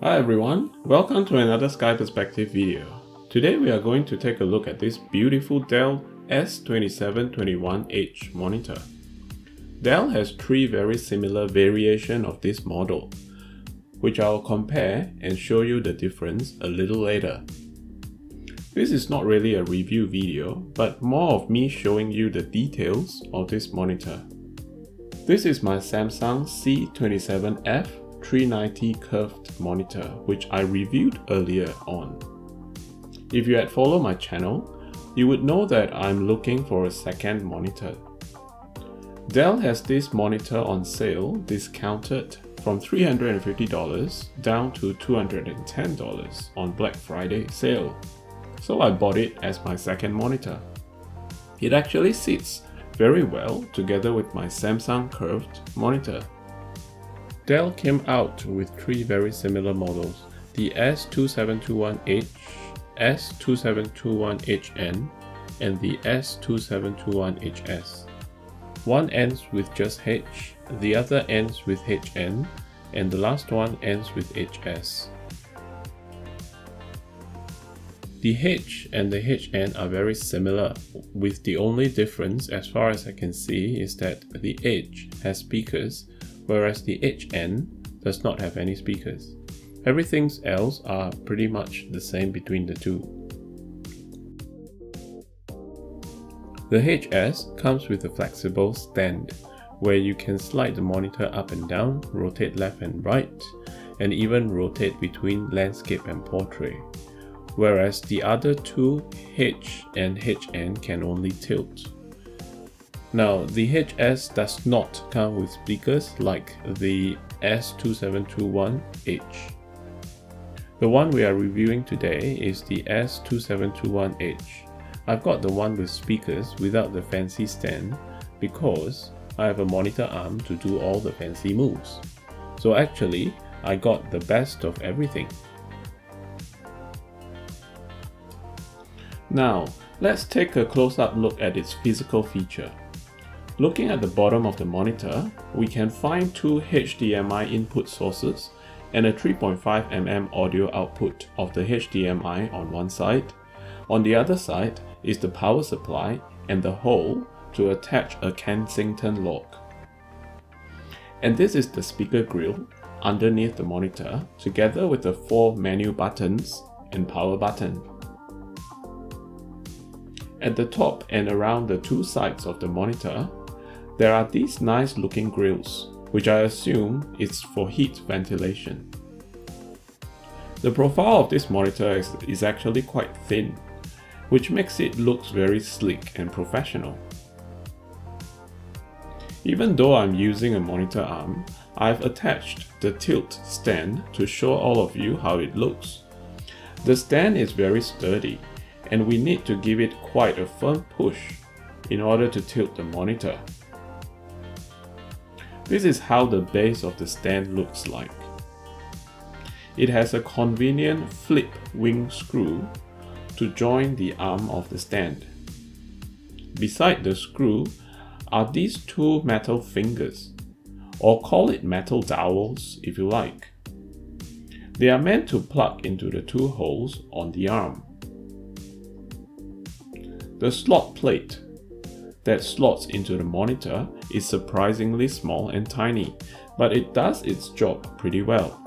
Hi everyone, welcome to another Sky Perspective video. Today we are going to take a look at this beautiful Dell S2721H monitor. Dell has three very similar variations of this model, which I'll compare and show you the difference a little later. This is not really a review video, but more of me showing you the details of this monitor. This is my Samsung C27F390 curved monitor, which I reviewed earlier on. If you had followed my channel, you would know that I'm looking for a second monitor. Dell has this monitor on sale, discounted from $350 down to $210 on Black Friday sale. So I bought it as my second monitor. It actually sits very well together with my Samsung curved monitor. Dell came out with three very similar models, the S2721H, S2721HN, and the S2721HS. One ends with just H, the other ends with HN, and the last one ends with HS. The H and the HN are very similar, with the only difference as far as I can see is that the H has speakers, whereas the HN does not have any speakers. Everything else are pretty much the same between the two. The HS comes with a flexible stand, where you can slide the monitor up and down, rotate left and right, and even rotate between landscape and portrait. Whereas the other two, H and HN, can only tilt. Now, the HS does not come with speakers like the S2721H. The one we are reviewing today is the S2721H. I've got the one with speakers without the fancy stand because I have a monitor arm to do all the fancy moves. So actually, I got the best of everything. Now, let's take a close-up look at its physical feature. Looking at the bottom of the monitor, we can find two HDMI input sources and a 3.5mm audio output of the HDMI on one side. On the other side is the power supply and the hole to attach a Kensington lock. And this is the speaker grill underneath the monitor, together with the four menu buttons and power button. At the top and around the two sides of the monitor, there are these nice looking grills, which I assume is for heat ventilation. The profile of this monitor is actually quite thin, which makes it look very sleek and professional. Even though I'm using a monitor arm, I've attached the tilt stand to show all of you how it looks. The stand is very sturdy, and we need to give it quite a firm push in order to tilt the monitor. This is how the base of the stand looks like. It has a convenient flip wing screw to join the arm of the stand. Beside the screw are these two metal fingers, or call it metal dowels if you like. They are meant to plug into the two holes on the arm. The slot plate that slots into the monitor is surprisingly small and tiny, but it does its job pretty well.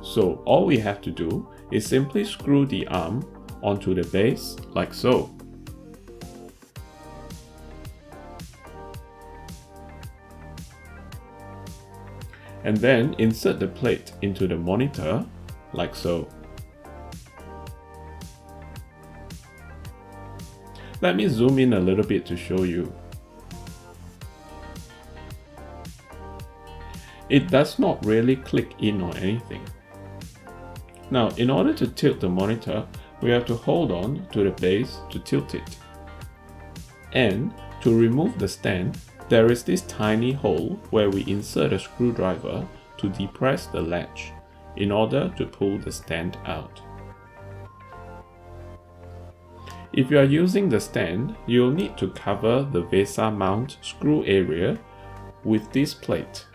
So all we have to do is simply screw the arm onto the base like so. And then insert the plate into the monitor like so. Let me zoom in a little bit to show you. It does not really click in or anything. Now, in order to tilt the monitor, we have to hold on to the base to tilt it. And to remove the stand, there is this tiny hole where we insert a screwdriver to depress the latch in order to pull the stand out. If you are using the stand, you'll need to cover the VESA mount screw area with this plate.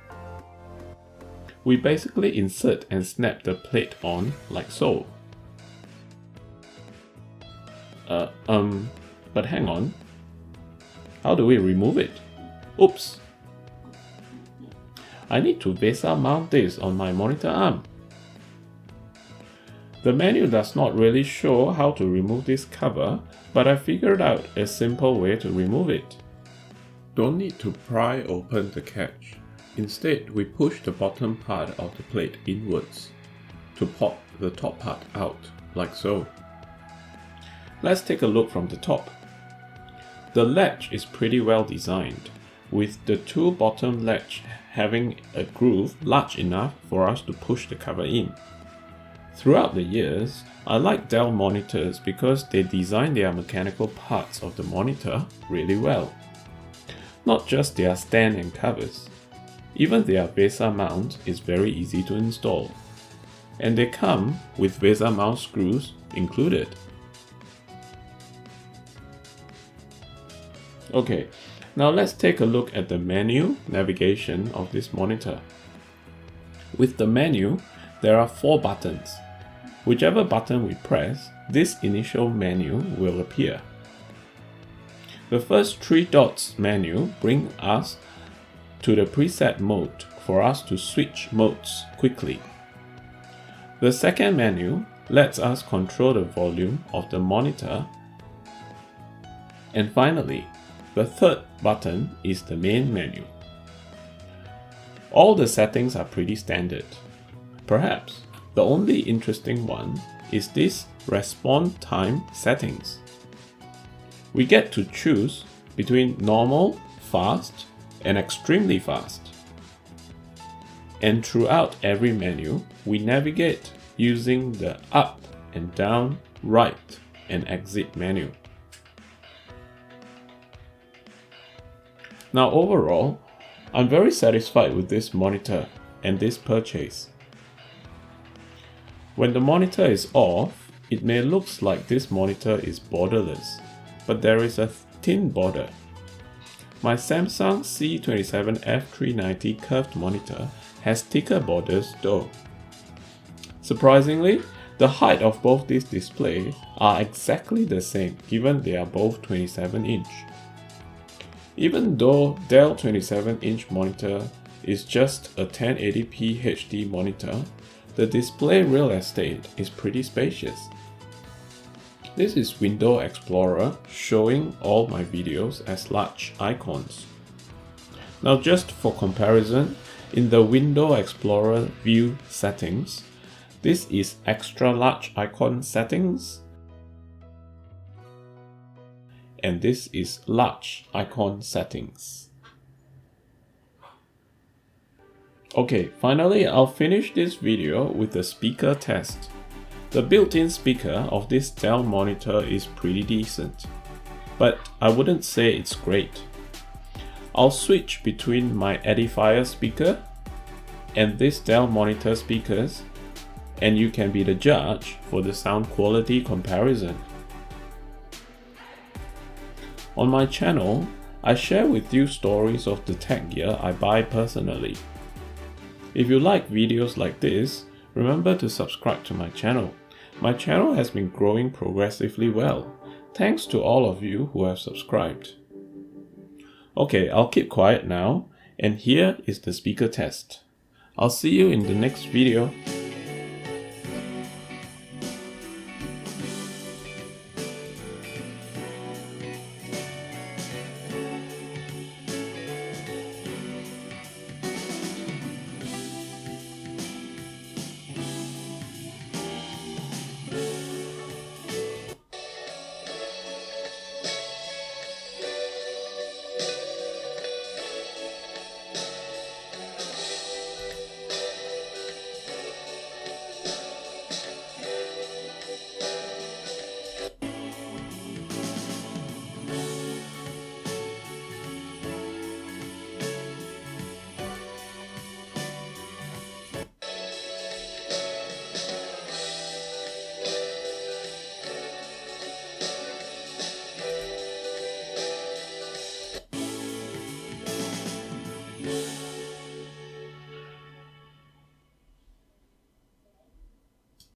We basically insert and snap the plate on like so. But hang on. How do we remove it? Oops! I need to VESA mount this on my monitor arm. The menu does not really show how to remove this cover, but I figured out a simple way to remove it. Don't need to pry open the catch. Instead, we push the bottom part of the plate inwards to pop the top part out, like so. Let's take a look from the top. The latch is pretty well designed, with the two bottom latch having a groove large enough for us to push the cover in. Throughout the years, I like Dell monitors because they design their mechanical parts of the monitor really well. Not just their stand and covers. Even their VESA mount is very easy to install. And they come with VESA mount screws included. Okay, now let's take a look at the menu navigation of this monitor. With the menu, there are 4 buttons. Whichever button we press, this initial menu will appear. The first 3 dots menu bring us to the preset mode for us to switch modes quickly. The second menu lets us control the volume of the monitor. And finally, the third button is the main menu. All the settings are pretty standard. Perhaps the only interesting one is this response time settings. We get to choose between normal, fast, and extremely fast. And throughout every menu, we navigate using the up and down, right, and exit menu. Now overall, I'm very satisfied with this monitor and this purchase. When the monitor is off, it may look like this monitor is borderless, but there is a thin border. My Samsung C27F390 curved monitor has thicker borders though. Surprisingly, the height of both these displays are exactly the same given they are both 27-inch. Even though Dell 27-inch monitor is just a 1080p HD monitor, the display real estate is pretty spacious. This is Window Explorer showing all my videos as large icons. Now just for comparison, in the Window Explorer view settings, this is extra large icon settings, and this is large icon settings. Okay, finally I'll finish this video with a speaker test. The built-in speaker of this Dell monitor is pretty decent, but I wouldn't say it's great. I'll switch between my Edifier speaker and this Dell monitor speakers, and you can be the judge for the sound quality comparison. On my channel, I share with you stories of the tech gear I buy personally. If you like videos like this, remember to subscribe to my channel. My channel has been growing progressively well, thanks to all of you who have subscribed. Okay, I'll keep quiet now, and here is the speaker test. I'll see you in the next video.